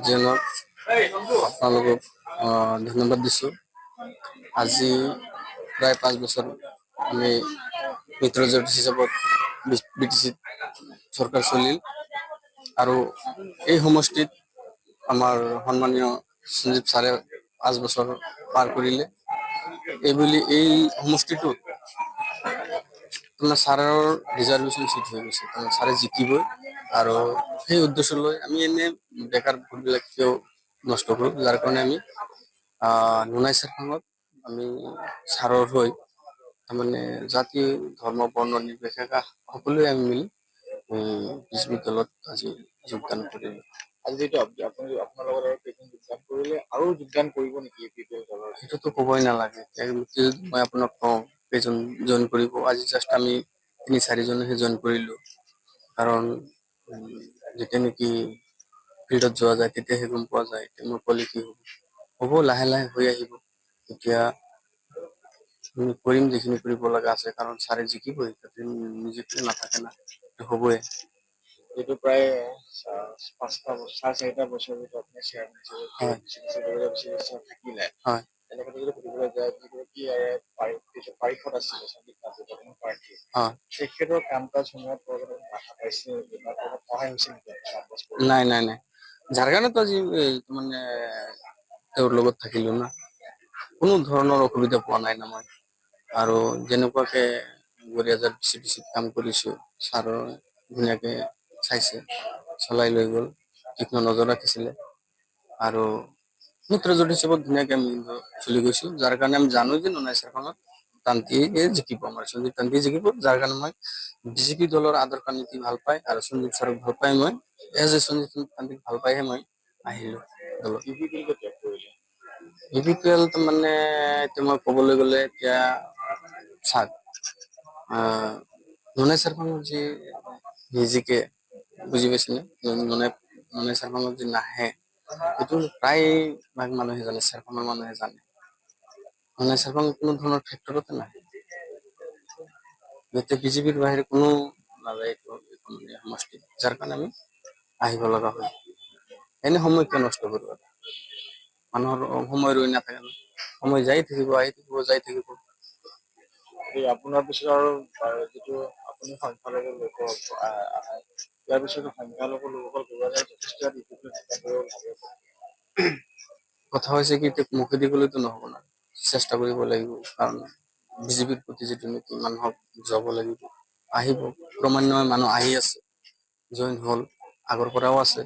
যিজনক আপোনালোকক ধন্যবাদ দিছোঁ। আজি প্ৰায় 5 বছৰ আমি মিত্ৰজোঁট হিচাপত BTC চৰকাৰ চলিল আৰু এই সমষ্টিত আমাৰ সন্মানীয় সঞ্জীৱ ছাৰে 5 বছৰ পাৰ কৰিলে। এইবুলি এই সমষ্টিটোত ছাৰৰ ৰিজাৰ্ভেশ্যন চিট হৈ গৈছে, ছাৰে জিকিবই। আৰু সেই উদ্দেশ্য লৈ আমি এনে বেকাৰ ভোটবিলাক কিয় নষ্ট কৰোঁ, যাৰ কাৰণে আমি নুনাই চেৰফাঙত আমি ছাৰৰ হৈ তাৰমানে জাতি ধৰ্ম বৰ্ণ নিৰ্বিশেষে সকলোৱে আমি মিলি BJP দলত আজি যোগদান কৰিলোঁ। আজি যিটো আপুনি আপোনাৰ লগত আৰু কেইজন যোগদান কৰিলে আৰু যোগদান কৰিব নেকি BPL দলৰ? সেইটোতো ক'বই নালাগে। মই আপোনাক কওঁ কেইজন জইন কৰিব। আজি জাষ্ট আমি 3-4 জনেহে জইন কৰিলোঁ। কাৰণ যেতিয়া নেকি ফিল্ডত যোৱা যায় তেতিয়াহে গম পোৱা যায় মোৰ ক'লে কি হ'ব লাহে লাহে হৈ আহিব। এতিয়া আমি কৰিম যিখিনি কৰিব লগা আছে, কাৰণ ছাৰে জিকিবই, নিজিকিলে নাথাকে না, হ'বই। এইটো প্ৰায় 4.5 বছৰ ভিতৰত আপুনি চেয়াৰমেন থাকিলে। তেনেকৈ যদি সুধিবলৈ যায় কি পাৰিষদ আছিলে প্ৰাৰ্থী, তেখেতৰ কাম কাজ সমূহত বাধা পাইছে নেকি বা সহায় হৈছে নেকি? নাই। যাৰ কাৰণেতো আজি মানে তেওঁৰ লগত থাকিলোঁ না, কোনো ধৰণৰ অসুবিধা পোৱা নাই না মই। আৰু যেনেকুৱাকে গৰিয়াজাত BCTCত কাম কৰিছোঁ, ছাৰৰ ধুনীয়াকে চাইছে, চলাই লৈ গ'ল, তীক্ষ্ণ নজৰ ৰাখিছিলে। আৰু মিত্ৰজোঁট হিচাপত ধুনীয়াকে আমি চলি গৈছোঁ, যাৰ কাৰণে আমি জানো যে নুনাই চেৰফাঙত তান্তিয়ে জিকিব, আমাৰ সঞ্জীৱ তান্তিয়ে জিকিব। যাৰ কাৰণে মই BJP দলৰ আদৰ্শ নীতি ভাল পাই আৰু সঞ্জীৱ ছাৰক ভাল পাই মই সঞ্জীৱ তান্তিক ভাল পাইহে মই আহিলোঁ দলত। BPL মানে এতিয়া মই ক'বলৈ গ'লে এতিয়া চাওক, নুনাই চেৰফাঙত যি নিজিকে, বুজি পাইছেনে? নুনাই চেৰফাঙত যি নাহে, সেইটো প্ৰায় ভাগ মানুহে জানে, চেৰফাঙৰ মানুহে জানে। নুনাই চেৰফাঙত কোনো ধৰণৰ ফেক্টৰতে নাহে। ইয়াতে BJPৰ বাহিৰে কোনো নাযায় সমষ্টিত, যাৰ কাৰণে আমি আহিব লগা হয়। এনে সময় কিয় নষ্ট কৰিব? মানুহৰ সময় ৰৈ নাথাকে ন, সময় যাই থাকিব, আহি থাকিব, যাই থাকিব। আপোনাৰ পিছত আৰু যিটো আপুনি সংখ্যালঘু লোক ইয়াৰ পিছত সংখ্যালঘু লোকসকল যথেষ্ট কথা হৈছে কি, এতিয়া মুখেদি ক'লেতো নহ'ব না, চেষ্টা কৰিব লাগিব। কাৰণ BJPৰ প্ৰতি যিটো নীতি মানুহক যাব লাগিব, আহিব, ক্ৰমান্বয়ে মানুহ আহি আছে, জইন হ'ল, আগৰ পৰাও আছে।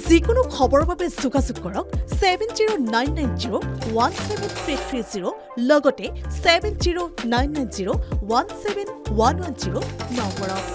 যিকোনো খবৰৰ বাবে যোগাযোগ কৰক 7099017330 লগতে 7099017110 নম্বৰত।